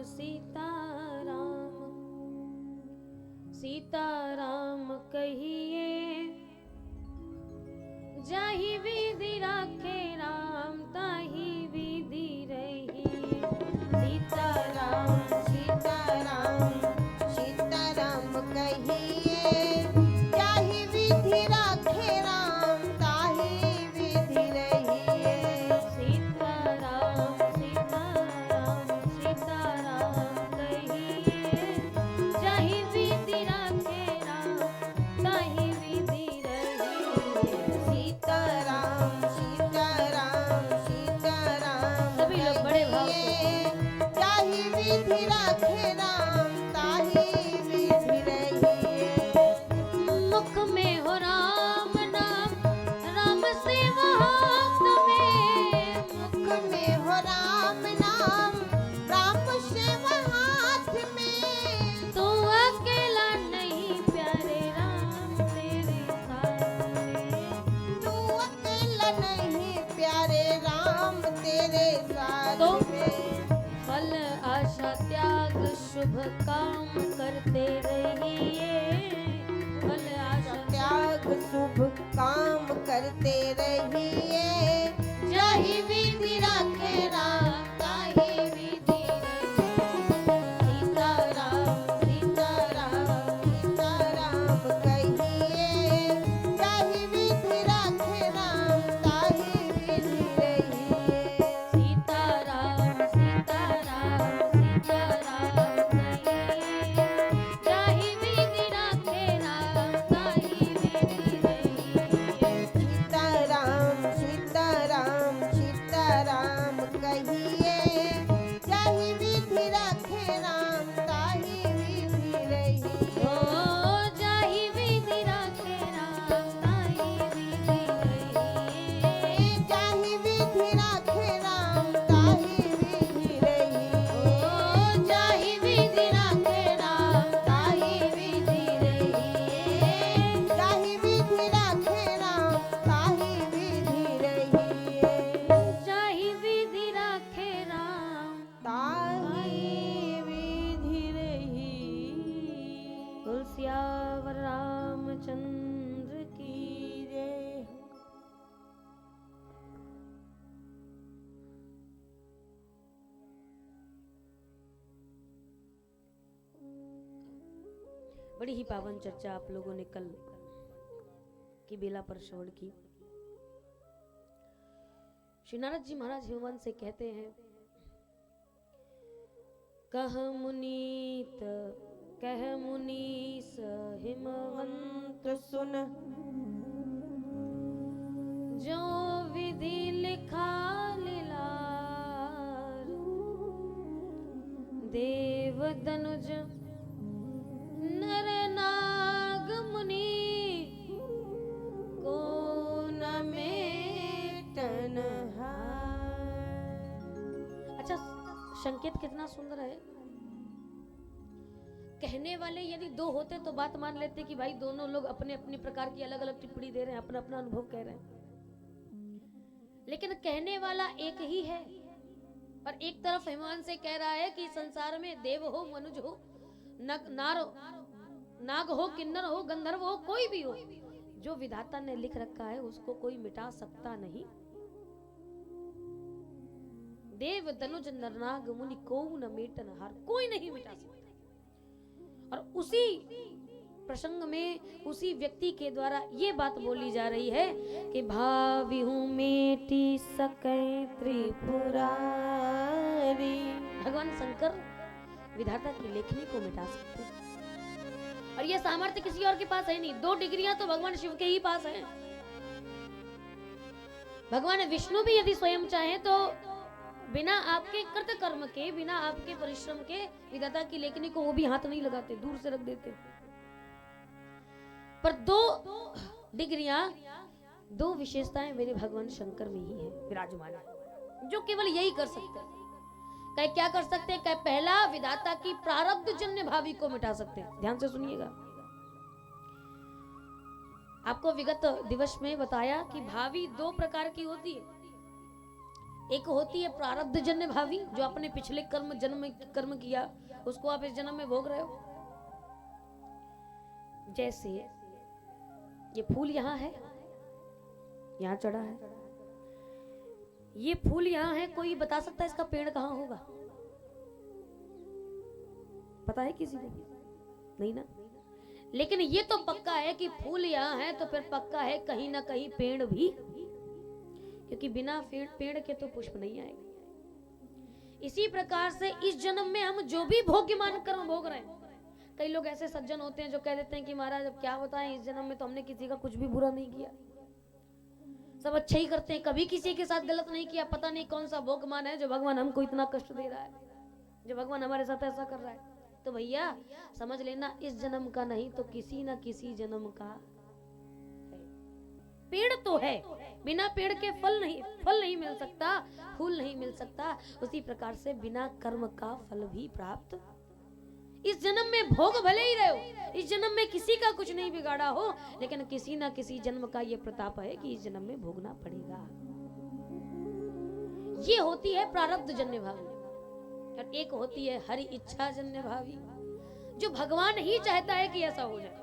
सीताराम सीताराम कहिए, जाहि विधि राखे राम ताहि विधि रहिए। सीताराम सीताराम सीताराम कहिए, जाहि विधि राखे राम ताहि विधि रहिए। सीताराम सीताराम सीताराम कहिए, जाहि विधि राखे राम ताहि विधि रहिए। सीताराम सीताराम सीताराम सभी लोग बड़े भाव से। कहिए, जाहि विधि राखे राम ताहि विधि रहिए। मुख में हो राम नाम, राम सेवा हाथ में। मुख में हो राम नाम, राम सेवा हाथ में। तू अकेला नहीं प्यारे राम तेरे साथ में। तू अकेला नहीं प्यारे राम तेरे साथ तो में। फल आशा त्याग शुभ काम करते रहिए। फल आशा त्याग शुभ काम करते रहिए। जाहि विधि राखे राम ताहि विधि रहिए। सीताराम सीताराम सीताराम कहिए, जाहि विधि राखे राम ताहि विधि रहिए। सीताराम सीताराम सीताराम कहिए, जाहि विधि राखे राम ताहि विधि रहिए। सीताराम सीताराम सीताराम कहिए, जाहि विधि राखे राम ताहि विधि रहिए। ओ जाहि विधि राखे राम ताहि विधि रहिए। जाहि विधि राखे राम ताहि विधि रहिए। ओ जाहि विधि राखे राम ताहि विधि रहिए। जाहि विधि राखे राम ताहि विधि रहिए। जाहि विधि राखे राम ताहि विधि रहिए। तुलसियावर रामचंद्र की जय। बड़ी ही पावन चर्चा आप लोगों ने कल की बेला पर श्रवण की। श्री नारद जी महाराज हिमवंत से कहते हैं, कह मुनीत कह मुनीस हिमवंत सुन जो विधि लिखा लीलार। देव दनुज नर नाग मुनि को न मेटन हार। अच्छा, संकेत कितना सुंदर है। कहने वाले यदि दो होते तो बात मान लेते कि भाई दोनों लोग अपने अपने प्रकार की अलग अलग टिप्पणी दे रहे हैं, अपना अपना अनुभव कह रहे हैं। लेकिन कहने वाला एक ही है। और एक तरफ हिमवान से कह रहा है कि संसार में देव हो मनुज हो नाग हो किन्नर हो गंधर्व हो कोई भी हो, जो विधाता ने लिख रखा है उसको कोई मिटा सकता नहीं। देव दनुज नरनाग मुनि को न मेटन हार, कोई नहीं मिटा सकता। और उसी प्रसंग में उसी व्यक्ति के द्वारा ये बात बोली जा रही है कि भावी हूं मेटी सकै त्रिपुरारी। भगवान शंकर विधाता की लेखनी को मिटा सकते हैं। और ये सामर्थ्य किसी और के पास है नहीं। 2 डिग्रियां तो भगवान शिव के ही पास है। भगवान विष्णु भी यदि स्वयं चाहे तो बिना आपके कृत कर्म के, बिना आपके परिश्रम के विधाता की लेखनी को वो भी हाथ नहीं लगाते, दूर से रख देते। पर 2 डिग्रियां, 2 विशेषताएं मेरे भगवान शंकर में ही है विराजमान है, जो केवल यही कर सकते हैं। कहे क्या कर सकते हैं? कहे पहला, विधाता की प्रारब्ध जन्य भावी को मिटा सकते हैं। ध्यान से सुनिएगा। आपको विगत दिवस में बताया कि भावी 2 प्रकार की होती है। एक होती है प्रारब्ध जन्य भावी, जो आपने पिछले जन्म में कर्म किया उसको आप इस जन्म में भोग रहे हो। जैसे ये फूल यहाँ है, यहाँ चढ़ा है, ये फूल यहाँ है, कोई बता सकता है इसका पेड़ कहाँ होगा? पता है किसी को? नहीं ना। लेकिन ये तो पक्का है कि फूल यहाँ है तो फिर पक्का है कहीं ना कहीं पेड़ भी, क्योंकि बिना पेड़ के तो पुष्प नहीं आएगा। इसी प्रकार से इस जन्म में हम जो भी भोग्यमान कर्म भोग रहे हैं, कई लोग ऐसे सज्जन होते हैं जो कह देते हैं कि महाराज अब क्या बताएं, इस जन्म में तो हमने किसी का कुछ भी बुरा नहीं किया, सब अच्छा ही करते हैं, कभी किसी के साथ गलत नहीं किया, पता नहीं कौन सा भोगमान है जो भगवान हमको इतना कष्ट दे रहा है, जो भगवान हमारे साथ ऐसा कर रहा है। तो भैया समझ लेना, इस जन्म का नहीं तो किसी ना किसी जन्म का है। पेड़ तो है, बिना पेड़ के फल नहीं मिल सकता, फूल नहीं मिल सकता। उसी प्रकार से बिना कर्म का फल भी प्राप्त, इस जन्म में भोग भले ही रहे हो, इस जन्म में किसी का कुछ नहीं बिगाड़ा हो, लेकिन किसी ना किसी जन्म का ये प्रताप है कि इस जन्म में भोगना पड़ेगा। ये होती है प्रारब्ध जन्य भावी, और एक होती है हरि इच्छा जन्य भावी, जो भगवान ही चाहता है कि ऐसा हो जाए।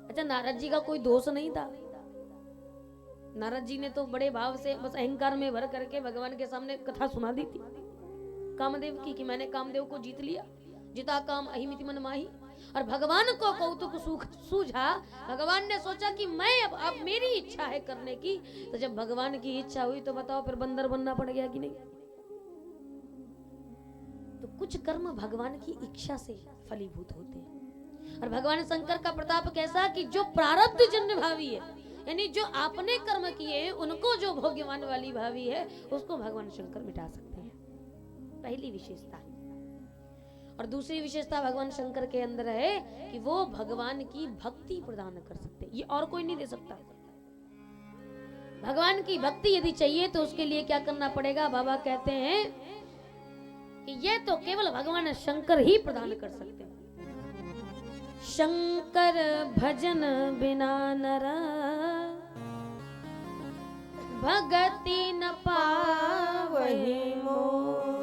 अच्छा, नारद जी का कोई दोष नहीं था। नारद जी ने तो बड़े भाव से बस अहंकार में भर करके भगवान के सामने कथा सुना दी थी कामदेव की, कि मैंने कामदेव को जीत लिया, जिता काम अहिमिति मन माही। और भगवान को कौतुक सूझा, भगवान ने सोचा कि मैं अब मेरी इच्छा है करने की। तो जब भगवान की इच्छा हुई तो बताओ फिर बंदर बनना पड़ गया कि नहीं? तो कुछ कर्म भगवान की इच्छा से फलीभूत होते हैं। और भगवान शंकर का प्रताप कैसा कि जो प्रारब्ध जन्य भावी है, यानी जो आपने कर्म किए हैं उनको जो भोग्यमान वाली भावी है, उसको भगवान शंकर मिटा सकते हैं। पहली विशेषता। और दूसरी विशेषता भगवान शंकर के अंदर है कि वो भगवान की भक्ति प्रदान कर सकते हैं, ये और कोई नहीं दे सकता। भगवान की भक्ति यदि चाहिए तो उसके लिए क्या करना पड़ेगा? बाबा कहते हैं कि ये तो केवल भगवान शंकर ही प्रदान कर सकते हैं। शंकर भजन बिना नर भगति न पावहि मोर।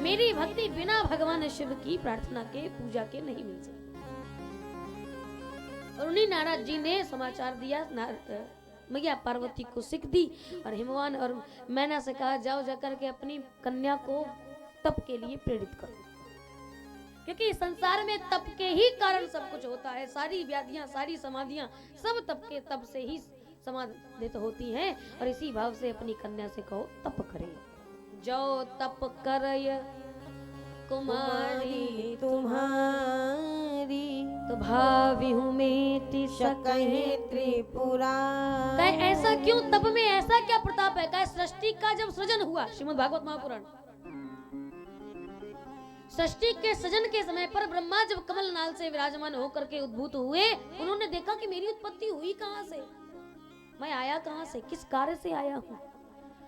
मेरी भक्ति बिना भगवान शिव की प्रार्थना के, पूजा के नहीं मिल सकती। और उन्हीं नारद जी ने समाचार दिया, मैया पार्वती को सिख दी और हिमवान और मैना से कहा जाओ जाकर के अपनी कन्या को तप के लिए प्रेरित करो, क्योंकि संसार में तप के ही कारण सब कुछ होता है। सारी व्याधियां, सारी समाधियां सब तप से ही समाधित होती हैं। और इसी भाव से अपनी कन्या से कहो तप करे। जो तप करय कुमारी तुम्हारी, तो भावी हूँ मेटी सकहे त्रिपुरा। कहे ऐसा क्यों? तप में ऐसा क्या प्रताप है? कहे सृष्टि का जब सृजन हुआ, श्रीमद् भागवत महापुराण, सृष्टि के सृजन के समय पर ब्रह्मा जब कमल नाल से विराजमान होकर के उद्भूत हुए, उन्होंने देखा कि मेरी उत्पत्ति हुई कहाँ से, मैं आया कहाँ से, किस कार्य से आया हूँ।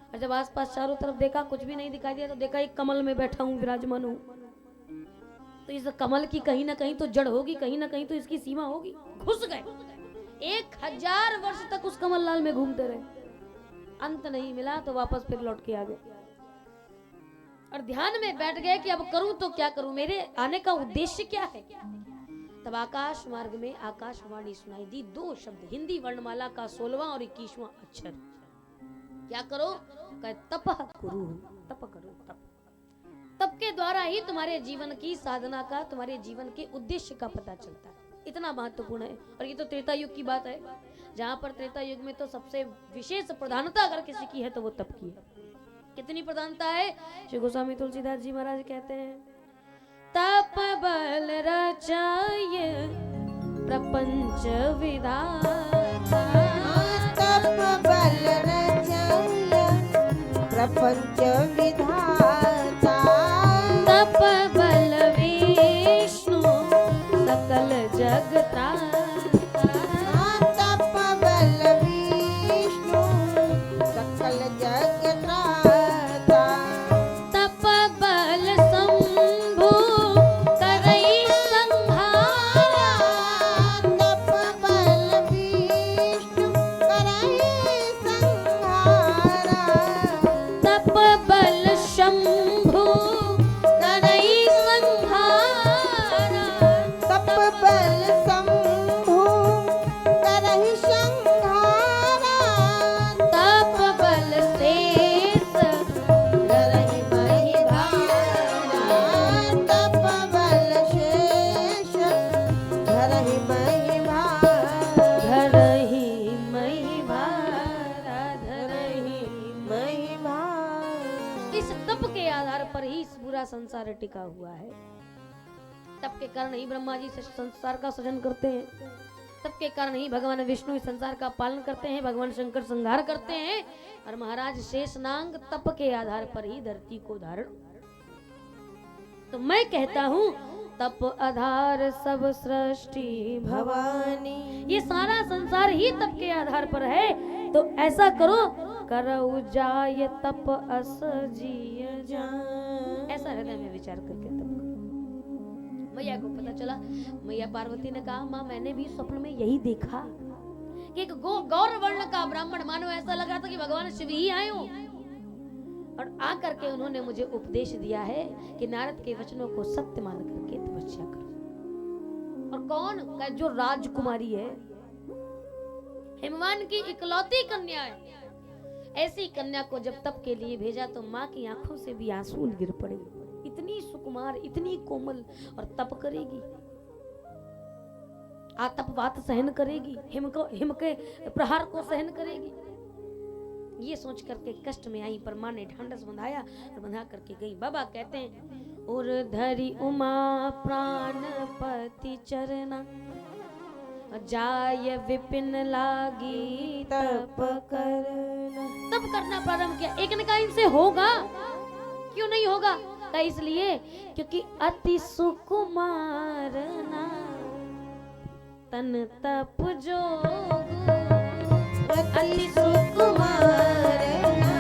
और जब आसपास चारों तरफ देखा, कुछ भी नहीं दिखाई दिया, तो देखा एक कमल में बैठा हूँ, विराजमान हूँ। तो इस कमल की कहीं ना कहीं तो जड़ होगी, कहीं ना कहीं तो इसकी सीमा होगी। घुस गए, 1000 वर्ष तक उस कमल लाल में घूमते रहे, अंत नहीं मिला तो वापस फिर लौट के आ गए और ध्यान में बैठ गए कि अब करूं तो क्या करूं, मेरे आने का उद्देश्य क्या है। तब आकाश मार्ग में आकाशवाणी सुनाई दी, 2 शब्द, हिंदी वर्णमाला का 16वां और 21वां अक्षर। क्या करो? कहे तप करो, तप करो। तप के द्वारा ही तुम्हारे जीवन की साधना का, तुम्हारे जीवन के उद्देश्य का पता चलता है। इतना महत्वपूर्ण है। और ये तो त्रेता युग की बात है, जहाँ पर त्रेता युग में तो सबसे विशेष प्रधानता अगर किसी की है तो वो तप की है। कितनी प्रधानता है? श्री गोस्वामी तुलसीदास जी महाराज कहते हैं, तप बल रचाय प्रपंच विधाता। तप बल रचाय प्रपंच विधाता। तप बल विष्णु सकल जग त्राता। तप बल विष्णु सकल जग त्राता। तप बल शंभु करई संहारा। तप बल विष्णु करई संहारा। संसार टिका हुआ है। तप के कारण ही ब्रह्मा जी संसार का सृजन करते हैं, तप के कारण ही भगवान विष्णु इस संसार का पालन करते हैं, भगवान शंकर संहार करते हैं, और महाराज शेषनांग तप के आधार पर ही धरती को धारण। तो मैं कहता हूँ तप आधार सब सृष्टि भवानी, ये सारा संसार ही तप के आधार पर है। तो ऐसा करो, करऊ जाय तप अस जिय जान, ऐसा हृदय में विचार करके तप करो। मैया को पता चला, मैया पार्वती ने कहा माँ मैंने भी स्वप्न में यही देखा कि एक गौर वर्ण का ब्राह्मण, मानो ऐसा लग रहा था कि भगवान शिव ही आए हो, और आकर के उन्होंने मुझे उपदेश दिया है कि नारद के वचनों को सत्य मान करके तपस्या करो। और कौन का जो राजकुमारी है, हिमवान की इकलौती कन्या है, ऐसी कन्या को जब तप के लिए भेजा तो माँ की आंखों से भी आंसू गिर पड़े। इतनी सुकुमार, इतनी कोमल, और तप करेगी, आतपवात सहन करेगी, हिम के प्रहार को सहन करेगी। ये सोच करके कष्ट में आई, पर माँ ने ढांढस बंधाया और बंधा करके गई। बाबा कहते हैं उर धरी उमा प्राणपति चरना, जाय विपिन लागी तप करना। तप करना प्रारंभ किया। एक ने कहा इनसे होगा, क्यों नहीं होगा? का इसलिए क्योंकि अति सुकुमार ना तन तप जोग, अति सुकुमार ना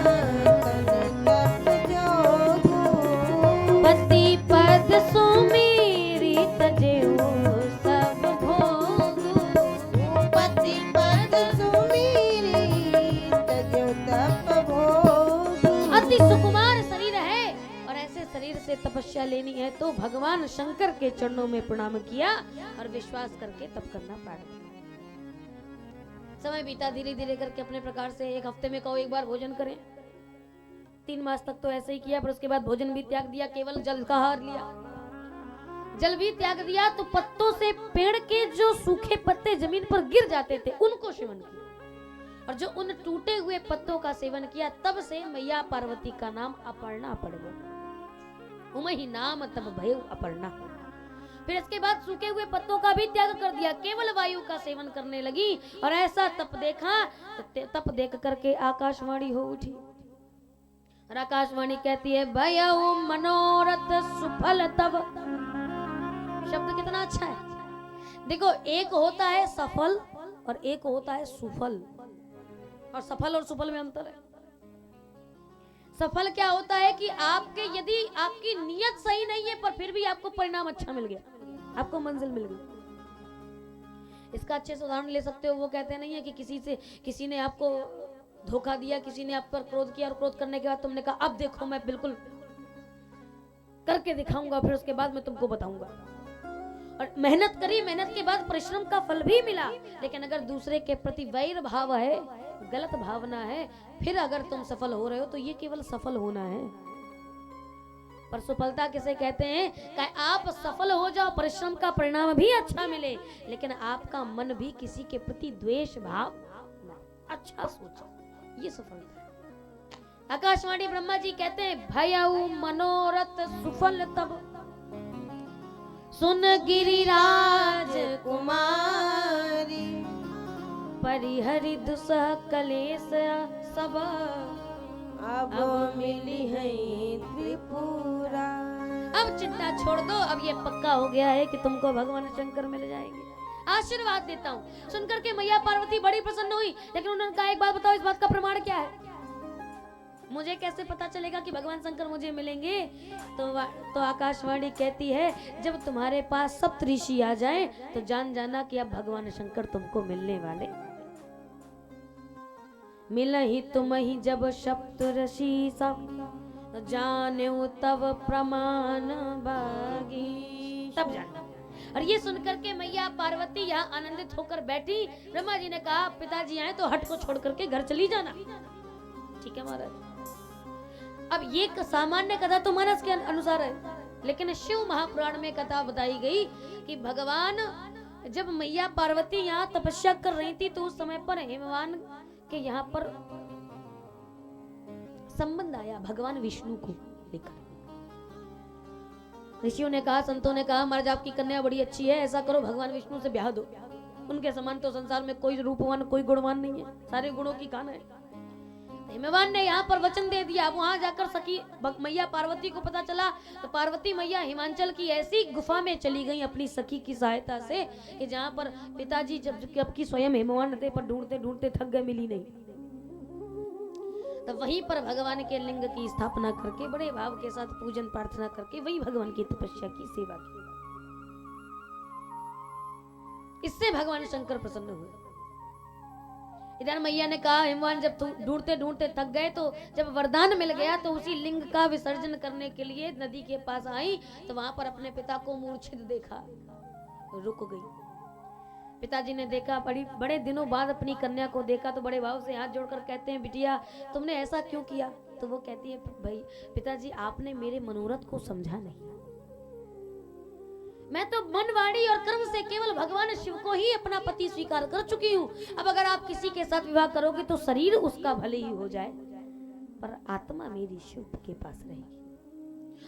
तन तप जोग, पति पद सुमेरी तजेऊ सब भोग, पति पद सुमेरी तजेऊ तप भोग। अति सुकुमार शरीर है, और ऐसे शरीर से तपस्या लेनी है तो भगवान शंकर के चरणों में प्रणाम किया और विश्वास करके तप करना प्रारंभ। समय बीता धीरे धीरे करके अपने प्रकार से। एक हफ्ते में कहो एक बार भोजन करें। 3 मास तक तो ऐसे ही किया, पर उसके बाद भोजन भी त्याग दिया, केवल जल का आहार लिया। जल भी त्याग दिया तो पत्तों से, पेड़ के जो सूखे पत्ते जमीन पर गिर जाते थे उनको सेवन किया, और जो उन टूटे हुए पत्तों का सेवन किया, तब से मैया पार्वती का नाम अपर्णा पड़ गया। उमहि नाम तब भयउ अपर्णा। फिर इसके बाद सूखे हुए पत्तों का भी त्याग कर दिया, केवल वायु का सेवन करने लगी, और ऐसा तप देखा तो तप देख करके आकाशवाणी हो उठी। और आकाशवाणी कहती है भयउ मनोरथ सुफल तब। शब्द कितना अच्छा है। देखो, एक होता है सफल और एक होता है सुफल, और सफल और सुफल में अंतर है। सफल क्या होता है कि आपके, यदि आपकी नियत सही नहीं है पर फिर भी आपको परिणाम अच्छा मिल गया, आपको मंजिल मिल गई। इसका अच्छे से उदाहरण ले सकते हो। वो कहते नहीं है कि किसी ने आपको धोखा दिया, किसी ने आप पर क्रोध किया, और क्रोध करने के बाद तुमने कहा अब देखो मैं बिल्कुल करके दिखाऊंगा, फिर उसके बाद मैं तुमको बताऊंगा। और मेहनत करी, मेहनत के बाद परिश्रम का फल भी मिला, लेकिन अगर दूसरे के प्रति वैर भाव है, गलत भावना है, फिर अगर तुम सफल हो रहे हो तो ये केवल सफल होना है। पर सफलता किसे कहते हैं? कि आप सफल हो जाओ, परिश्रम का परिणाम भी अच्छा मिले, लेकिन आपका मन भी किसी के प्रति द्वेष भाव न, अच्छा सोचो, ये सफलता है। आकाशवाणी ब्रह्मा जी कहते हैं भयउ मनोरथ सुफल तब, सुन गिरिराज कुमारी, परिहरि दुसह कलेश सब, अब मिली है त्रिपुरा। अब चिंता छोड़ दो, अब ये पक्का हो गया है कि तुमको भगवान शंकर मिल जाएंगे। आशीर्वाद देता हूँ। सुनकर के मैया पार्वती बड़ी प्रसन्न हुई, लेकिन उन्होंने कहा एक बात बताओ, इस बात का प्रमाण क्या है? मुझे कैसे पता चलेगा कि भगवान शंकर मुझे मिलेंगे? तो आकाशवाणी कहती है जब तुम्हारे पास सप्तऋषि आ जाएं तो जान जाना कि अब भगवान शंकर तुमको मिलने वाले। मिलहि तुमहि जब सप्तऋषि सब, जानेउ तब प्रमाण बागी। तब जाना। और ये सुनकर के मैया पार्वती यहाँ आनंदित होकर बैठी। ब्रह्मा जी ने कहा पिताजी आए तो हट को छोड़ करके घर चली जाना। ठीक है महाराज। अब ये सामान्य कथा तो मानस के अनुसार है, लेकिन शिव महापुराण में कथा बताई गई कि भगवान जब मैया पार्वती यहाँ तपस्या कर रही थी तो उस समय पर हिमवान के यहाँ पर संबंध आया भगवान विष्णु को लेकर। ऋषियों ने कहा, संतों ने कहा, महाराज आपकी कन्या बड़ी अच्छी है, ऐसा करो भगवान विष्णु से ब्याह दो। उनके समान तो संसार में कोई रूपवान कोई गुणवान नहीं है, सारे गुणों की खान है। हिमवान ने यहाँ पर वचन दे दिया। अब वहां जाकर सखी मैया पार्वती को पता चला तो पार्वती मैया हिमांचल की ऐसी गुफा में चली गई अपनी सखी की सहायता से कि जहाँ पर पिताजी जब की स्वयं हिमवान नदी पर ढूंढते ढूंढते थक गए, मिली नहीं। तो वहीं पर भगवान के लिंग की स्थापना करके बड़े भाव के साथ पूजन प्रार्थना करके वही भगवान की तपस्या की सेवा की। इससे भगवान शंकर प्रसन्न हुए। इधर मैया ने कहा, हिमवान जब ढूंढते ढूंढते थक गए तो जब वरदान मिल गया तो उसी लिंग का विसर्जन करने के लिए नदी के पास आई तो वहां पर अपने पिता को मूर्छित देखा, रुक गई। पिताजी ने देखा, बड़े दिनों बाद अपनी कन्या को देखा तो बड़े भाव से हाथ जोड़कर कहते हैं, बिटिया तुमने ऐसा क्यों किया? तो वो कहती है, भाई पिताजी आपने मेरे मनोरथ को समझा नहीं। मैं तो मन वाणी और कर्म से केवल भगवान शिव को ही अपना पति स्वीकार कर चुकी हूँ। अब अगर आप किसी के साथ विवाह करोगे तो शरीर उसका भले ही हो जाए पर आत्मा मेरी शिव के पास रहेगी।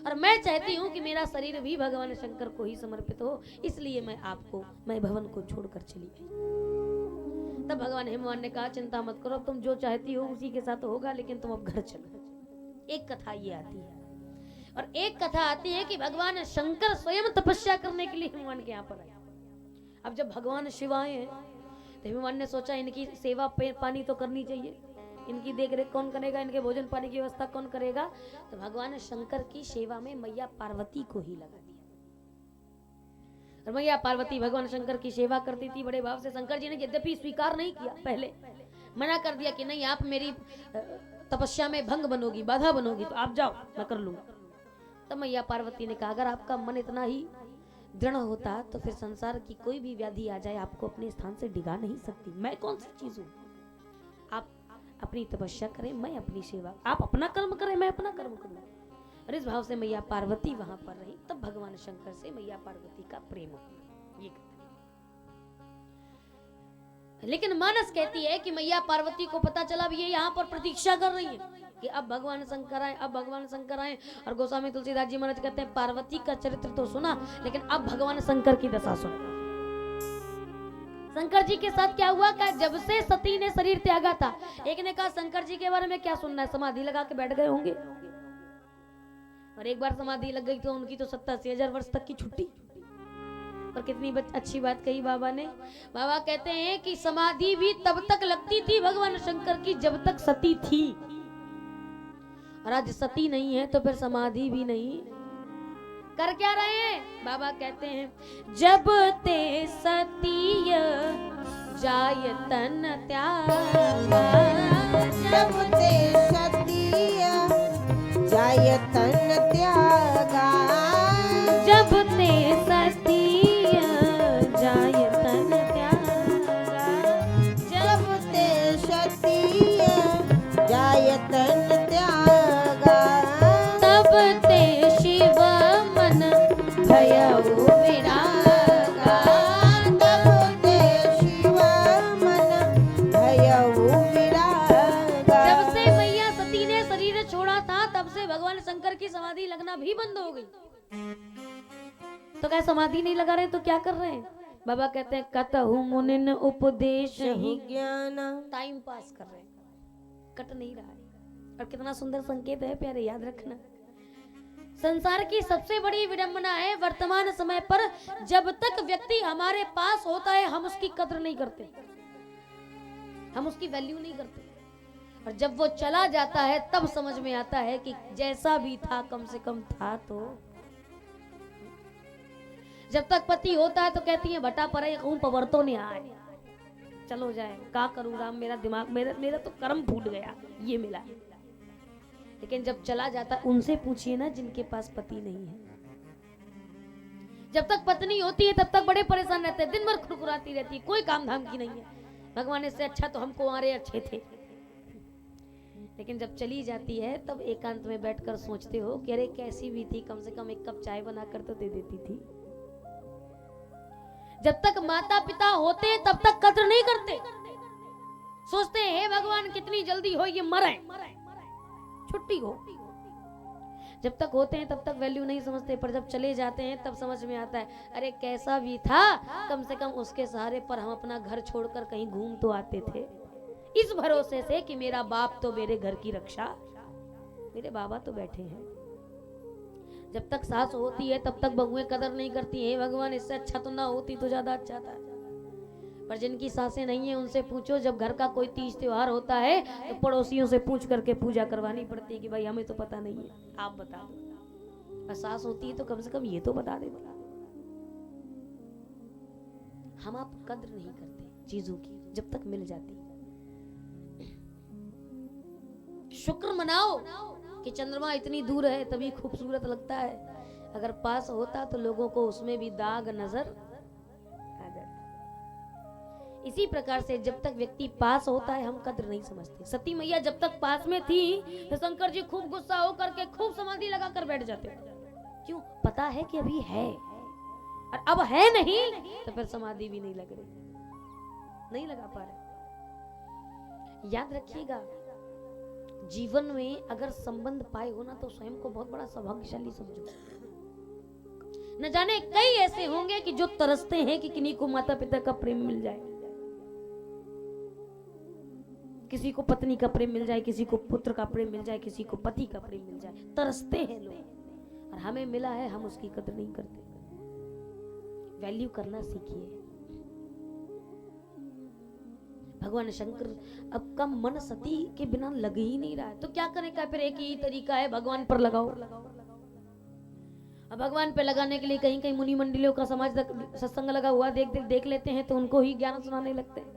और मैं चाहती हूँ कि मेरा शरीर भी भगवान शंकर को ही समर्पित हो, इसलिए मैं भवन को छोड़कर चली गई। तब भगवान हिमवान ने कहा, चिंता मत करो, तुम जो चाहती हो उसी के साथ होगा, लेकिन तुम अब घर चलो। एक कथा ये आती है और एक कथा आती है कि भगवान शंकर स्वयं तपस्या करने के लिए हिमवान के यहाँ पर आए। अब जब भगवान शिव आए हैं तो हिमवान ने सोचा इनकी सेवा पानी तो करनी चाहिए, इनकी देखरेख कौन करेगा, इनके भोजन पानी की व्यवस्था कौन करेगा। तो भगवान शंकर की सेवा में मैया पार्वती को ही लगा दिया। और मैया पार्वती भगवान शंकर की सेवा करती थी बड़े भाव से। शंकर जी ने यद्यपि स्वीकार नहीं किया, पहले मना कर दिया कि नहीं, आप मेरी तपस्या में भंग बनोगी, बाधा बनोगी, तो आप जाओ, मैं कर लूंगा। तब मैया पार्वती ने कहा, अगर आपका मन इतना ही दृढ़ होता तो फिर संसार की कोई भी व्याधि आ जाए आपको अपने स्थान से डिगा नहीं सकती। मैं कौन सी चीज हूँ? आप अपनी तपस्या करें, मैं अपनी सेवा, आप अपना कर्म करें, मैं अपना कर्म करूँ। और इस भाव से मैया पार्वती वहां पर रही। तब भगवान शंकर से मैया पार्वती का प्रेम हुआ। ये लेकिन मानस कहती है कि मैया पार्वती को पता चला भी ये यहाँ पर प्रतीक्षा कर रही है कि अब भगवान शंकर आए, अब भगवान शंकर आए। और गोस्वामी तुलसीदास जी महाराज कहते हैं, पार्वती का चरित्र तो सुना लेकिन अब भगवान शंकर की दशा सुना। शंकर जी के साथ क्या हुआ? क्या जब से सती ने शरीर त्यागा था, एक ने कहा शंकर जी के बारे में क्या सुनना है, समाधि लगा के बैठ गए होंगे। और एक बार समाधि लग गई तो उनकी तो 87,000 वर्ष तक की छुट्टी। और कितनी अच्छी बात कही बाबा ने। बाबा कहते हैं कि समाधि भी तब तक लगती थी भगवान शंकर की जब तक सती थी, और आज सती नहीं है तो फिर समाधि भी नहीं। कर क्या रहे हैं? बाबा कहते हैं, जब ते सतीय जाय तन त्यागा, जब ते सतीय जाय तन त्यागा, जब ते सतीय जाय तन त्यागा, जब ते सतीय जाय तन त्यागा, तब ते शिव मन भयउ विरागा, तब ते शिव मन भयउ विरागा। जब से मैया सती ने शरीर छोड़ा था तब से भगवान शंकर की समाधि लगना भी बंद हो गई। तो क्या समाधि नहीं लगा रहे तो क्या कर रहे हैं? बाबा कहते हैं, कतहु मुनिन उपदेश ही ज्ञान, टाइम पास कर रहे हैं, कट नहीं रहा है। और कितना सुंदर संकेत है प्यारे, याद रखना। संसार की सबसे बड़ी विडंबना है वर्तमान समय पर जब तक व्यक्ति हमारे पास होता है हम उसकी कद्र नहीं करते, हम उसकी वैल्यू नहीं करते। और जब वो चला जाता है तब समझ में आता है कि जैसा भी था कम से कम था। तो जब तक पति होता है तो कहती है बटा पर पवर तो नहीं आए, चलो जाए, का करूं राम, मेरा दिमाग मेरा तो कर्म फूट गया, ये मिला। लेकिन जब चला जाता, उनसे पूछिए ना जिनके पास पति नहीं है। जब तक पत्नी होती है तब तक बड़े परेशान रहते हैं, दिन भर खुरखुराती रहती है, कोई काम धाम की नहीं है। भगवान इससे अच्छा तो हमको हमारे अच्छे थे। लेकिन जब चली जाती है तब एकांत में बैठकर सोचते हो कि अरे कैसी भी थी, कम से कम एक कप चाय बनाकर तो दे देती थी। जब तक माता पिता होते तब तक कद्र नहीं करते, सोचते हैं हे भगवान कितनी जल्दी हो ये मरे, छुट्टी हो। जब तक होते हैं तब तक वैल्यू नहीं समझते, पर जब चले जाते हैं तब समझ में आता है, अरे कैसा भी था, कम से कम उसके सहारे पर हम अपना घर छोड़कर कहीं घूम तो आते थे, इस भरोसे से कि मेरा बाप तो मेरे घर की रक्षा, मेरे बाबा तो बैठे हैं। जब तक सास होती है तब तक बहुएं कदर नहीं करती हैं, भगवान इससे अच्छा तो ना होती तो ज्यादा अच्छा था। पर जिनकी सासें नहीं है उनसे पूछो, जब घर का कोई तीज त्योहार होता है तो पड़ोसियों से पूछ करके पूजा करवानी पड़ती है कि भाई हमें तो पता नहीं है, आप बता दो। और सास होती है तो कम से कम ये तो बता देती। हम आप कद्र नहीं करते चीजों की जब तक मिल जाती। शुक्र मनाओ कि चंद्रमा इतनी दूर है तभी खूबसूरत लगता है, अगर पास होता तो लोगों को उसमें भी दाग नजर आ जाता। इसी प्रकार से जब तक व्यक्ति पास होता है हम कद्र नहीं समझते। सती मैया जब तक पास में थी तो शंकर जी खूब गुस्सा होकर के खूब समाधि लगा कर बैठ जाते। क्यों? पता है कि अभी है, और अब है नहीं तो फिर समाधि भी नहीं लग रही, नहीं लगा पा रहे। याद रखिएगा, जीवन में अगर संबंध पाए हो ना तो स्वयं को बहुत बड़ा सौभाग्यशाली समझो। न जाने कई ऐसे होंगे कि जो तरसते हैं कि किन्हीं को माता पिता का प्रेम मिल जाए, किसी को पत्नी का प्रेम मिल जाए, किसी को पुत्र का प्रेम मिल जाए, किसी को पति का प्रेम मिल जाए, तरसते हैं लोग। और हमें मिला है, हम उसकी कदर नहीं करते। वैल्यू करना सीखिए। भगवान शंकर अब का मन सती के बिना लग ही नहीं रहा है, तो क्या करें? क्या फिर एक ही तरीका है, भगवान पर लगाओ। अब भगवान पे लगाने के लिए कहीं कहीं मुनि मंडलियों का समाज सत्संग लगा हुआ देख लेते हैं तो उनको ही ज्ञान सुनाने लगते हैं।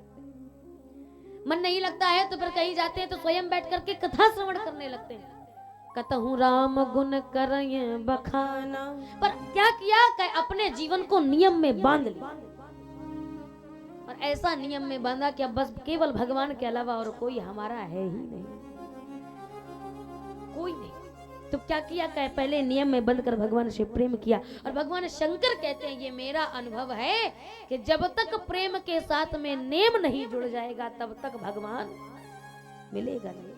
मन नहीं लगता है तो फिर कहीं जाते हैं तो स्वयं बैठ करके कथा श्रवण करने लगते हैं। कतहु राम गुण करय बखाना, पर क्या किया? अपने जीवन को नियम में बांध लिया, और ऐसा नियम में बांधा कि अब बस केवल भगवान के अलावा और कोई हमारा है ही नहीं, कोई नहीं। तो क्या किया? पहले नियम में बंद कर भगवान से प्रेम किया। और भगवान शंकर कहते हैं, ये मेरा अनुभव है कि जब तक प्रेम के साथ में नेम नहीं जुड़ जाएगा तब तक भगवान मिलेगा नहीं।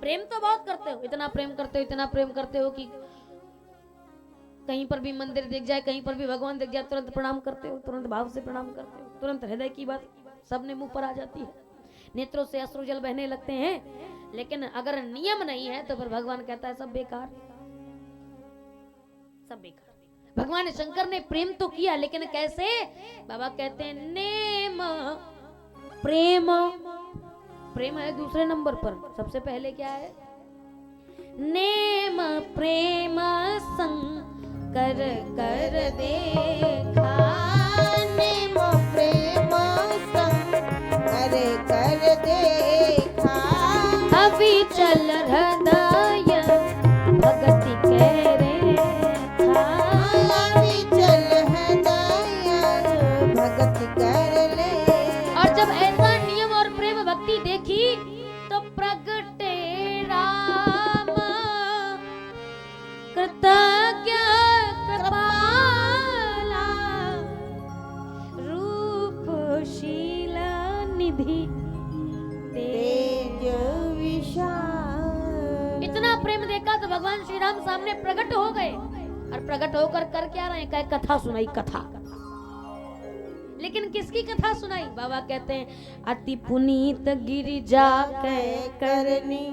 प्रेम तो बहुत करते हो, इतना प्रेम करते हो, इतना प्रेम करते हो कि कहीं पर भी मंदिर दिख जाए, कहीं पर भी भगवान दिख जाए, तुरंत प्रणाम करते हो, तुरंत भाव से प्रणाम करते हो, तुरंत हृदय की बात सबने मुंह पर आ जाती है, नेत्रों से अश्रु जल बहने लगते हैं। लेकिन अगर नियम नहीं है तो फिर भगवान कहता है सब बेकार, सब बेकार। भगवान शंकर ने प्रेम तो किया, लेकिन कैसे? बाबा कहते हैं नेम प्रेम, प्रेम है दूसरे नंबर पर, सबसे पहले क्या है? नेम प्रेम संकर कर देखा, नेम प्रेम संकर कर देखा, अभी चल हृदय भगति कह रेखा, अभी चल हृदय भगति कर ले। और जब ऐसा नियम और प्रेम भक्ति देखी तो प्रगटे राम कृतज्ञ कृपाला, रूपशील निधि तेज विशाल। इतना प्रेम देखा तो भगवान श्री राम सामने प्रकट हो गए, और प्रकट होकर कर क्या रहे? कहे कथा सुनाई, कथा। लेकिन किसकी कथा सुनाई? बाबा कहते हैं अति पुनीत गिरिजा कह करनी,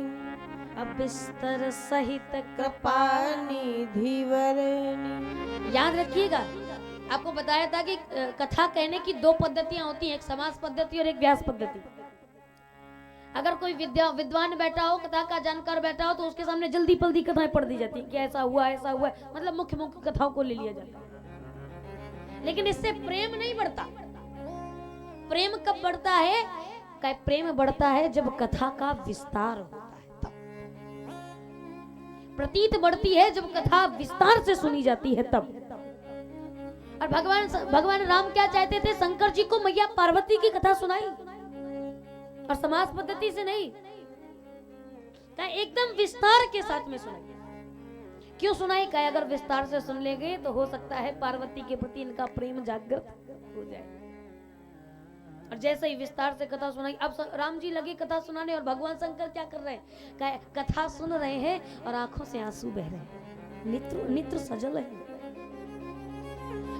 अब बिस्तर सहित कृपा निधि वरनी। याद रखिएगा, आपको बताया था कि कथा कहने की दो पद्धतियां होती हैं, एक समास पद्धति और एक व्यास पद्धति। अगर कोई विद्वान बैठा हो, कथा का जानकार बैठा हो, तो उसके सामने जल्दी पल्दी कथाएं पढ़ दी जाती कि ऐसा हुआ, मतलब मुख्य मुख्य कथाओं को ले लिया जाता है। लेकिन इससे प्रेम नहीं बढ़ता। प्रेम कब बढ़ता है? प्रेम बढ़ता है जब कथा का विस्तार होता है, तब प्रतीत बढ़ती है जब कथा विस्तार से सुनी जाती है तब। और भगवान राम क्या चाहते थे? शंकर जी को मैया पार्वती की कथा सुनाई, और समाज पद्धति से नहीं, एकदम विस्तार के साथ में सुनाई। क्यों सुनाई? अगर विस्तार से सुन लेंगे तो हो सकता है पार्वती के प्रति इनका प्रेम जागृत हो जाए। और जैसे ही विस्तार से कथा सुनाई, अब राम जी लगे कथा सुनाने और भगवान शंकर क्या कर रहे हैं, कथा सुन रहे हैं और आंखों से आंसू बह रहे हैं, नेत्र सजल है।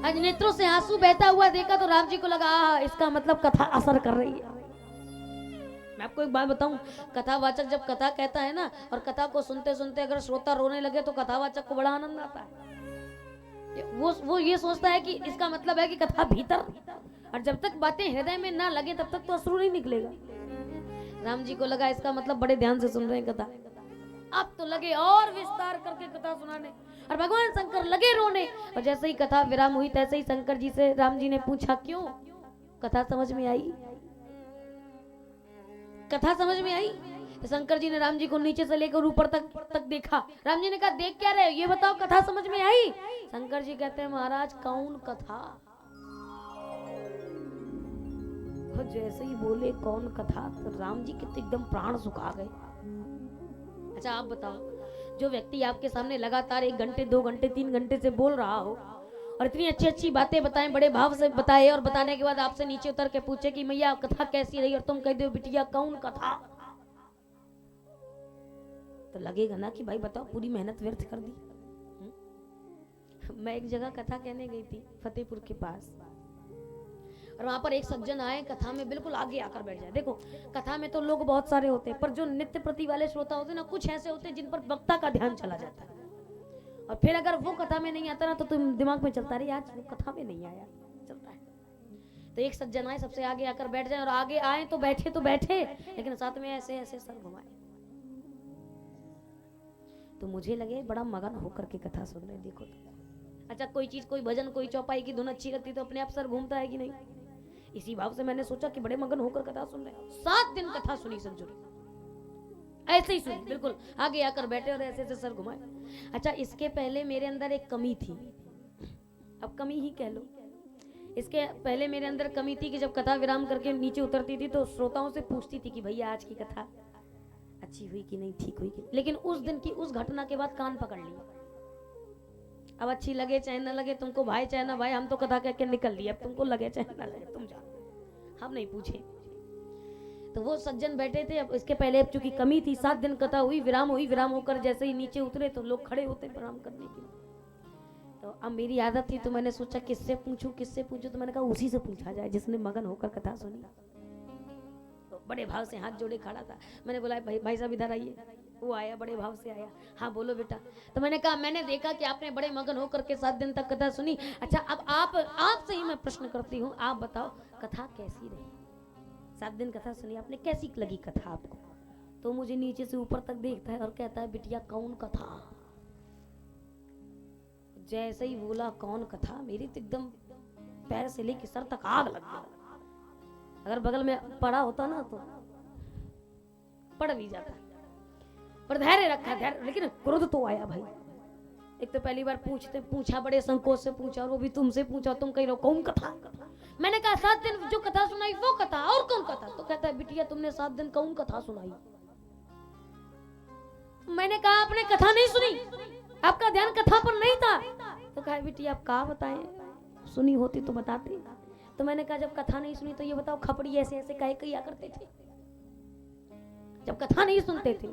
आज नेत्रों से आंसू बहता हुआ देखा तो राम जी को लगा इसका मतलब कथा असर कर रही है। मैं आपको एक बात बताऊं, कथावाचक जब कथा कहता है ना और कथा को सुनते सुनते अगर श्रोता रोने लगे तो कथावाचक को बड़ा आनंद आता है। वो ये सोचता है कि इसका मतलब है कि कथा भीतर, और जब तक बातें हृदय में ना लगे तब तक तो अश्रु नहीं निकलेगा। राम जी को लगा इसका मतलब बड़े ध्यान से सुन रहे हैं कथा, अब तो लगे और विस्तार करके कथा सुनाने, और भगवान शंकर लगे रोने। और जैसे ही कथा विराम हुई तैसे ही शंकर जी से राम जी ने पूछा क्यों, कथा समझ में आई, कथा समझ में आई? तो शंकर जी ने राम जी को नीचे से लेकर ऊपर तक देखा। राम जी ने कहा देख क्या रहे हो, ये बताओ कथा समझ में आई? शंकर जी कहते हैं महाराज कौन कथा। और जैसे ही बोले कौन कथा तो राम जी के तो एकदम प्राण सुखा गए। अच्छा आप बताओ, जो व्यक्ति आपके सामने लगातार 1 घंटे 2 घंटे 3 घंटे से बोल रहा हो और इतनी अच्छी अच्छी बातें बताएं, बड़े भाव से बताए, और बताने के बाद आपसे नीचे उतर के पूछे कि मैया कथा कैसी रही, और तुम कह दो बिटिया कौन कथा, तो लगेगा ना कि भाई बताओ पूरी मेहनत व्यर्थ कर दी। मैं एक जगह कथा कहने गई थी फतेहपुर के पास, और वहां पर एक सज्जन आए कथा में बिल्कुल आगे आकर बैठ जाए। देखो कथा में तो लोग बहुत सारे होते हैं, पर जो नित्य प्रति वाले श्रोता होते हैं ना, कुछ ऐसे होते हैं जिन पर वक्ता का ध्यान चला जाता है, और फिर अगर वो कथा में नहीं आता ना तो तुम दिमाग में चलता रही आज वो कथा में नहीं आया, चलता है। तो एक सज्जन आए सबसे आगे आकर बैठ जाए, और आगे आए तो बैठे लेकिन साथ में ऐसे ऐसे सर घुमाए, तो मुझे लगे बड़ा मगन होकर के कथा सुन रहे। देखो तो अच्छा कोई चीज, कोई भजन, कोई चौपाई की धुन अच्छी लगती तो अपने आप सर घूमता है कि नहीं। इसी भाव से मैंने सोचा कि बड़े मगन होकर कथा सुन रहे हैं। 7 दिन कथा सुनी सज्जन, ऐसे ही सुनी, बिल्कुल आगे आकर बैठे और ऐसे ऐसे सर घुमाए। अच्छा इसके पहले मेरे अंदर एक कमी थी, अब कमी ही कह लो। इसके पहले मेरे अंदर कमी थी कि जब कथा विराम करके नीचे उतरती थी तो श्रोताओं से पूछती थी कि भैया आज की कथा अच्छी हुई कि नहीं, ठीक हुई कि। लेकिन उस दिन की उस घटना के बाद कान पकड़ लिया। अब अच्छी लगे चाहे न लगे तुमको भाई, चाहे ना भाई, हम तो कथा कह के निकल लिए, अब तुमको लगे चाहे ना लगे तुम जाओ, हम नहीं पूछे। तो वो सज्जन बैठे थे। अब इसके पहले चूंकि कमी थी, 7 दिन कथा हुई, विराम होकर जैसे ही नीचे उतरे तो लोग खड़े होते प्रणाम करने के लिए। तो अब मेरी आदत थी तो मैंने सोचा किससे पूछूं, तो मैंने कहा उसी से पूछा जाए जिसने मगन होकर कथा सुनी। तो बड़े भाव से हाथ जोड़े खड़ा था, मैंने बोला भाई साहब इधर आइए। वो आया, बड़े भाव से आया, हाँ बोलो बेटा। तो मैंने कहा मैंने देखा कि आपने बड़े मगन होकर के 7 दिन तक कथा सुनी। अच्छा अब आपसे ही मैं प्रश्न करती हूँ, आप बताओ कथा कैसी रही? 7 दिन कथा सुनी आपने, कैसी लगी कथा आपको? तो मुझे नीचे से ऊपर तक देखता है और कहता है बिटिया कौन कथा। जैसे ही बोला कौन कथा, मेरी तो एकदम पैर से लेकर सर तक आग लग गया। अगर बगल में पड़ा होता ना तो पड़ भी जाता, पर धैर्य रखा, धैर्य, लेकिन क्रोध तो आया भाई। एक तो पहली बार पूछा बड़े संकोच से पूछा, और वो भी तुमसे पूछा, तुम कह रहे हो कौन कथा। मैंने कहा 7 दिन जो कथा सुनाई वो कथा, और कौन कथा? तो कहता है बिटिया तुमने 7 दिन कौन कथा सुनाई। मैंने कहा आपने कथा नहीं सुनी, आपका ध्यान कथा पर नहीं था। तो कहा बिटिया आप कहा बताएं, सुनी होती तो बताते। तो मैंने कहा जब कथा नहीं सुनी तो ये बताओ खपड़ी ऐसे ऐसे काहे किया करते थे? जब कथा नहीं सुनते थे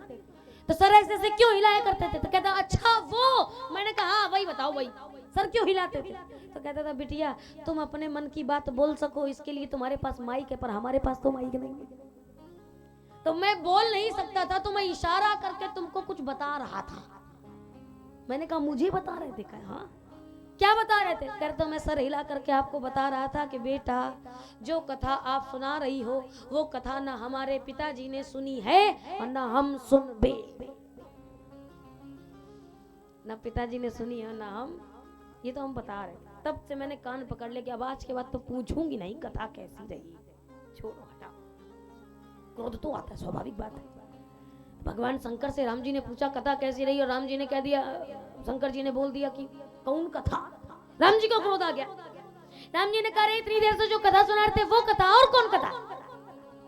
तो सर ऐसे ऐसे क्यों हिलाया करते थे? तो कहता अच्छा वो। मैंने कहा हाँ वही बताओ, वही सर क्यों हिलाते थे? तो कहता था बिटिया तुम अपने मन की बात बोल सको इसके लिए तुम्हारे पास माइक है, पर हमारे पास तो माइक नहीं है। तो मैं बोल नहीं सकता था, तो मैं इशारा करके तुमको कुछ बता रहा था। मैंने कहा मुझे बता रहे थे? कहा हाँ क्या बता रहे थे? कहते मैं सर हिला करके आपको बता रहा था कि बेटा जो कथा आप सुना रही हो वो कथा ना हमारे पिताजी ने सुनी है और ना हम सुनबे। ना पिताजी ने सुनी है ना हम, ये तो हम बता रहे थे। तब से मैंने कान पकड़ ले कि अब आज के बाद तो पूछूंगी नहीं कथा कैसी रही, छोड़ो हटाओ। क्रोध तो आता है, स्वाभाविक बात है। भगवान शंकर से राम जी ने पूछा कथा कैसी रही, और राम जी ने कह दिया, शंकर जी ने बोल दिया कि कौन कथा। राम जी को क्रोध आ गया। राम जी ने कहा इतनी देर से जो कथा सुना रहे थे वो कथा, और कौन कथा?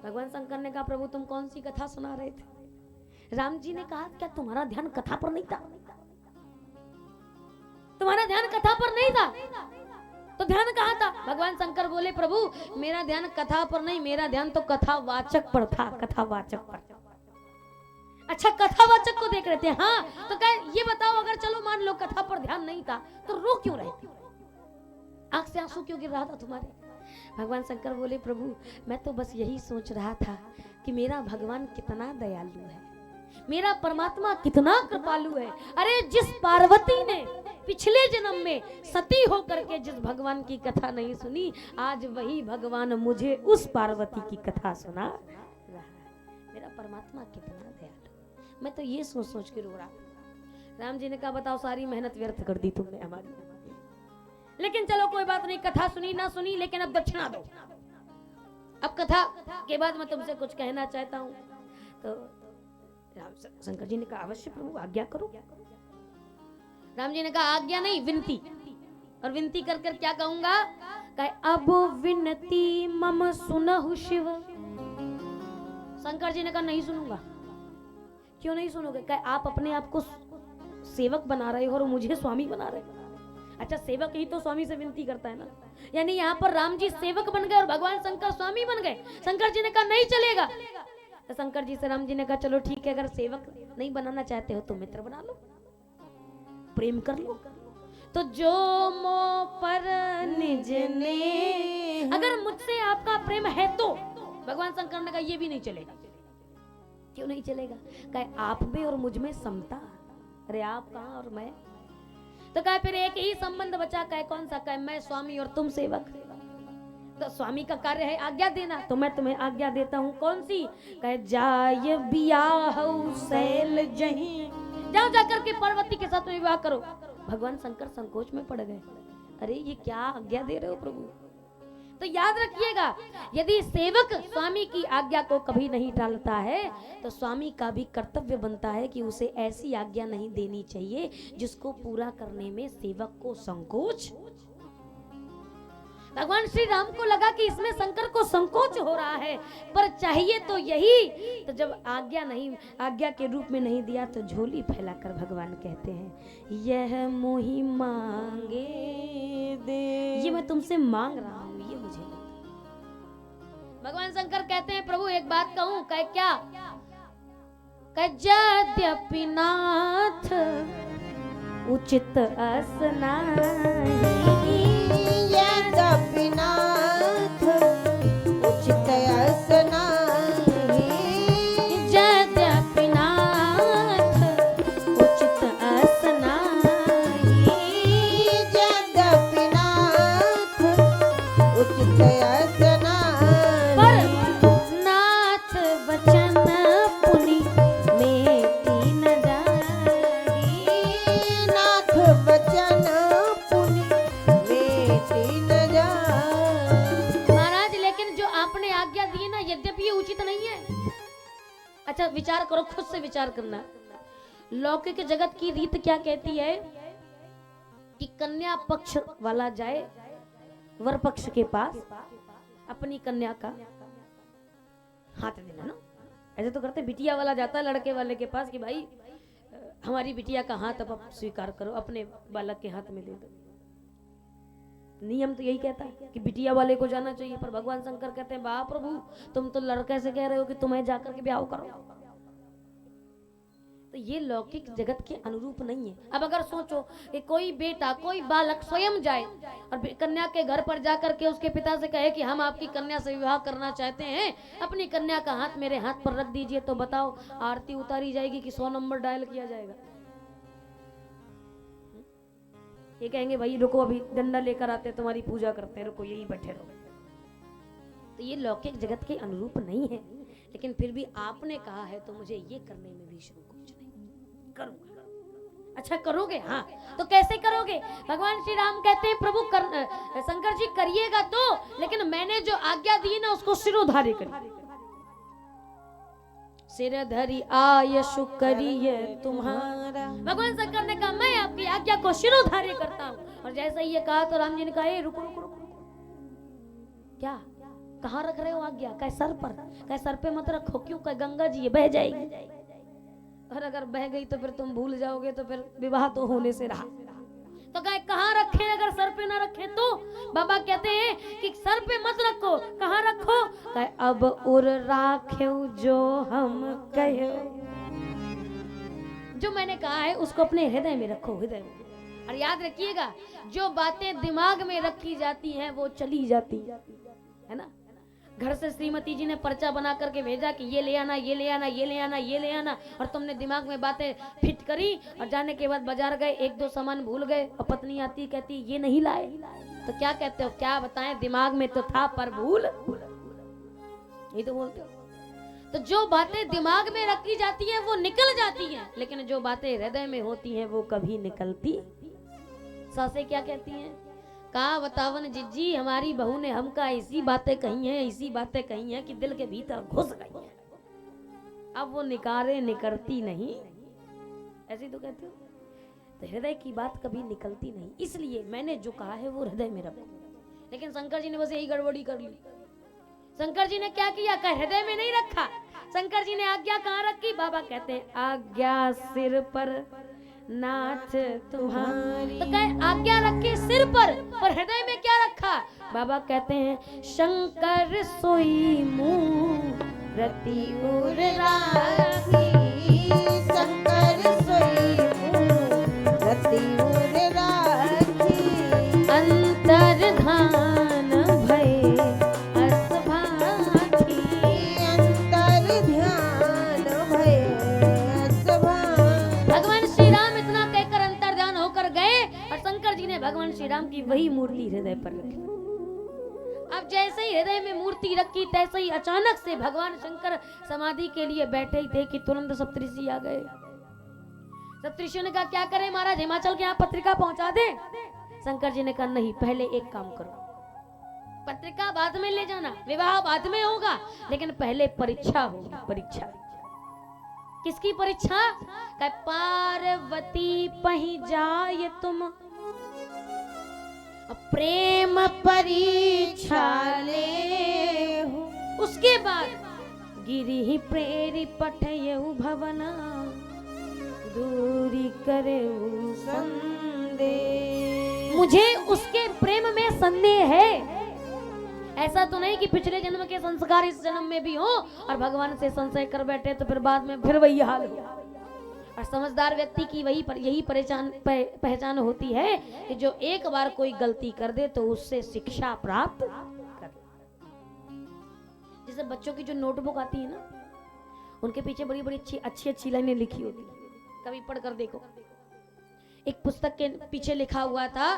भगवान शंकर ने कहा प्रभु तुम कौन सी कथा सुना रहे थे? राम जी ने कहा क्या तुम्हारा ध्यान कथा पर नहीं था? तुम्हारा ध्यान कथा पर नहीं था तो ध्यान कहाँ था? भगवान शंकर बोले प्रभु मेरा ध्यान कथा पर नहीं, मेरा ध्यान तो कथावाचक पर था, कथावाचक पर। अच्छा कथावाचक को देख रहे थे। हाँ तो कहे ये बताओ अगर चलो मान लो कथा पर ध्यान नहीं था तो रो क्यों रहे थे? आंख से आंसू क्यों गिर रहा था तुम्हारे? भगवान शंकर बोले प्रभु मैं तो बस यही सोच रहा था कि मेरा भगवान कितना दयालु है, मेरा परमात्मा कितना कृपालु है। अरे जिस पार्वती ने पिछले जन्म में सती होकर के जिस भगवान की कथा नहीं सुनी, आज वही भगवान मुझे उस पार्वती की कथा सुना रहा है। मेरा परमात्मा कितना दयालु। मैं तो ये सोच सोच के रो रहा। राम जी ने कहा बताओ सारी मेहनत व्यर्थ कर दी तुमने हमारी, लेकिन चलो कोई बात नहीं, कथा सुनी ना सुनी लेकिन अब दक्षिणा दो। अब कथा के बाद मैं तुमसे कुछ कहना चाहता हूँ। तो राम शंकर जी ने कहा अवश्य प्रभु आज्ञा करो। राम जी ने कहा आज्ञा नहीं विनती, और विनती कर कर क्या कहूंगा? कहे अब विनती मम सुनहु शिव। शंकर जी ने कहा नहीं सुनूंगा। क्यों नहीं सुनोगे? कहे आप अपने आप को सेवक बना रहे हो और मुझे स्वामी बना रहे हो। अच्छा सेवक ही तो स्वामी से विनती करता है ना, यानी यहाँ पर राम जी सेवक बन गए और भगवान शंकर स्वामी बन गए। शंकर जी ने कहा नहीं चलेगा। तो शंकर जी से राम जी ने कहा चलो ठीक है, अगर सेवक नहीं बनाना चाहते हो तो मित्र बना लो, प्रेम कर लो। तो जो मो पर निज ने, अगर मुझसे आपका प्रेम है तो भगवान शंकर ने कहा ये भी नहीं चलेगा। क्यों नहीं चलेगा? कहे आप में और मुझ में समता। अरे आप कहाँ और मैं? तो कहे फिर एक ही संबंध बचा। कहे कौन सा? कहे मैं स्वामी और तुम सेवक। तो स्वामी का कार्य है आज्ञा देना, तो मैं तुम्हें आज्ञा देता हूँ। कौन सी? कहे जाय बियाहु शैल जहीं, जाओ जाकर के पार्वती के साथ में विवाह करो। भगवान शंकर संकोच में पड़ गए। अरे ये क्या आज्ञा दे रहे हो प्रभु? तो याद रखिएगा यदि सेवक स्वामी की आज्ञा को कभी नहीं टालता है तो स्वामी का भी कर्तव्य बनता है कि उसे ऐसी आज्ञा नहीं देनी चाहिए जिसको पूरा करने में सेवक को संकोच। भगवान श्री राम को लगा कि इसमें शंकर को संकोच हो रहा है, पर चाहिए तो यही। तो जब आज्ञा के रूप में नहीं दिया तो झोली फैलाकर भगवान कहते हैं यह मोहि मांगे दे, ये मैं तुमसे मांग रहा हूँ, ये मुझे। भगवान शंकर कहते हैं प्रभु एक बात कहूँ। कहे क्या? कहे यद्यपि नाथ उचित असनाहि, नाथ उचित असनाहि, यद्यपि नाथ उचित असनाहि, यद्यपि नाथ उचित असनाहि, पर नाथ वचन पुनि मेटी न जाहि, नाथ वचन पुनि मेटी न जाहि। महाराज लेकिन जो आपने आज्ञा दी ना यद्यपि ये उचित नहीं है। अच्छा विचार करो, खुद से विचार करना। लौकिक जगत की रीत क्या कहती है कि कन्या पक्ष वाला जाए वर पक्ष के पास अपनी कन्या का हाथ देना ना। ऐसे तो करते, बिटिया वाला जाता है लड़के वाले के पास कि भाई हमारी बिटिया का हाथ अब स्वीकार करो, अपने बालक के हाथ में दे दो। नियम तो यही कहता है कि बिटिया वाले को जाना चाहिए, पर भगवान शंकर कहते हैं वाह प्रभु तुम तो लड़के से कह रहे हो कि तुम्हें जाकर के ब्याह करो। तो ये लौकिक जगत के अनुरूप नहीं है। अब अगर सोचो कि कोई बेटा कोई बालक स्वयं जाए और कन्या के घर पर जाकर के उसके पिता से कहे कि हम आपकी कन्या से विवाह करना चाहते हैं, अपनी कन्या का हाथ मेरे हाथ पर रख दीजिए, तो बताओ आरती उतारी जाएगी कि 100 नंबर डायल किया जाएगा? ये कहेंगे भाई रुको अभी डंडा लेकर आते तुम्हारी पूजा करते हैं, रुको यही बैठे रहो। तो ये लौकिक जगत के अनुरूप नहीं है, लेकिन फिर भी आपने कहा है तो मुझे ये करने में भी संकोच नहीं, करूंगा। अच्छा करोगे? हाँ तो कैसे करोगे? भगवान श्री राम कहते हैं प्रभु शंकर जी करिएगा तो, लेकिन मैंने जो आज्ञा दी ना उसको सिरोधार्य करिए। सिर धरी आयशु करिए तुम्हारा। भगवान शंकर ने कहा मैं आपकी आज्ञा को सिरोधार्य करता हूँ। और जैसा ही ये कहा तो राम जी ने कहा रुको रुको रुको, क्या कहाँ रख रहे हो आज्ञा? कहे सर पर। कहे सर पे मत रखो। क्यों? कहे गंगा जी है बह जाएगी, और अगर बह गई तो फिर तुम भूल जाओगे, तो फिर विवाह तो होने से रहा। तो कहे कहाँ रखे, अगर सर पे ना रखे तो? बाबा कहते हैं कि सर पे मत रखो, कहाँ रखो? कहे अब उर राख्यो जो हम कहो, जो मैंने कहा है उसको अपने हृदय में रखो, हृदय में। और याद रखिएगा, जो बातें दिमाग में रखी जाती हैं वो चली जाती है ना। घर से श्रीमती जी ने पर्चा बना करके भेजा कि ये ले आना, ये ले आना, ये ले आना, ये ले आना, और तुमने दिमाग में बातें फिट करी और जाने के बाद बाजार गए, एक दो सामान भूल गए और पत्नी आती कहती ये नहीं लाए, तो क्या कहते हो? क्या बताएं, दिमाग में तो था पर भूल, ये तो बोलते हो। तो जो बातें दिमाग में रखी जाती हैं वो निकल जाती हैं, लेकिन जो बातें हृदय में होती हैं वो कभी निकलती। सासें क्या कहती हैं? कहा बतावन जिज्जी, हमारी बहू ने हमका ऐसी बातें कही हैं, ऐसी बातें कही हैं कि दिल के भीतर घुस गई हैं, अब वो निकारे निकलती नहीं। ऐसी तो कहते हो। तो हृदय की बात कभी निकलती नहीं, इसलिए मैंने जो कहा है वो हृदय में रखो। लेकिन शंकर जी ने बस यही गड़बड़ी कर ली। शंकर जी ने क्या किया? कहा हृदय में नहीं रखा। शंकर जी ने आज्ञा कहाँ रखी? बाबा कहते हैं आज्ञा सिर पर नाथ तुम्हारी। तो कहे आज्ञा रखी सिर पर हृदय में क्या रखा? बाबा कहते हैं शंकर सोई मूरति उर राखी, शंकर सोई मूरति उर राखी, अंतर्धान भय असभाखी, अंतर्ध्यान भय असभाखी। भगवान श्री राम इतना कहकर अंतर्ध्यान होकर गए और शंकर जी ने भगवान श्री राम की वही मूर्ति हृदय पर रखी। अब जैसे ही हृदय में मूर्ति रखी तैसे ही अचानक से भगवान शंकर समाधि के लिए बैठे ही थे कि तुरंत सप्तऋषि आ गए। सप्तऋषियों ने कहा क्या करें महाराज, हिमाचल के यहाँ पत्रिका पहुंचा दे? शंकर जी ने कहा नहीं, पहले एक काम करो, पत्रिका बाद में ले जाना, विवाह बाद में होगा, लेकिन पहले परीक्षा होगी। परीक्षा किसकी परीक्षा? कहे पार्वती पही जाय तुम प्रेम परीक्षा ले, उसके बाद गिरी प्रेरी पठयउ भवना दूरी करे संदेह। मुझे उसके प्रेम में संदेह है। ऐसा तो नहीं कि पिछले जन्म के संस्कार इस जन्म में भी हो और भगवान से संशय कर बैठे तो फिर बाद में फिर वही हाल हो। और समझदार व्यक्ति की यही पहचान होती है कि जो एक बार कोई गलती कर दे तो उससे शिक्षा प्राप्त कर। जैसे बच्चों की जो नोटबुक आती है ना, उनके पीछे बड़ी बड़ी अच्छी लाइनें लिखी होती है, कभी पढ़ कर देखो। एक पुस्तक के पीछे लिखा हुआ था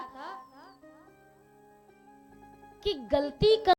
कि गलती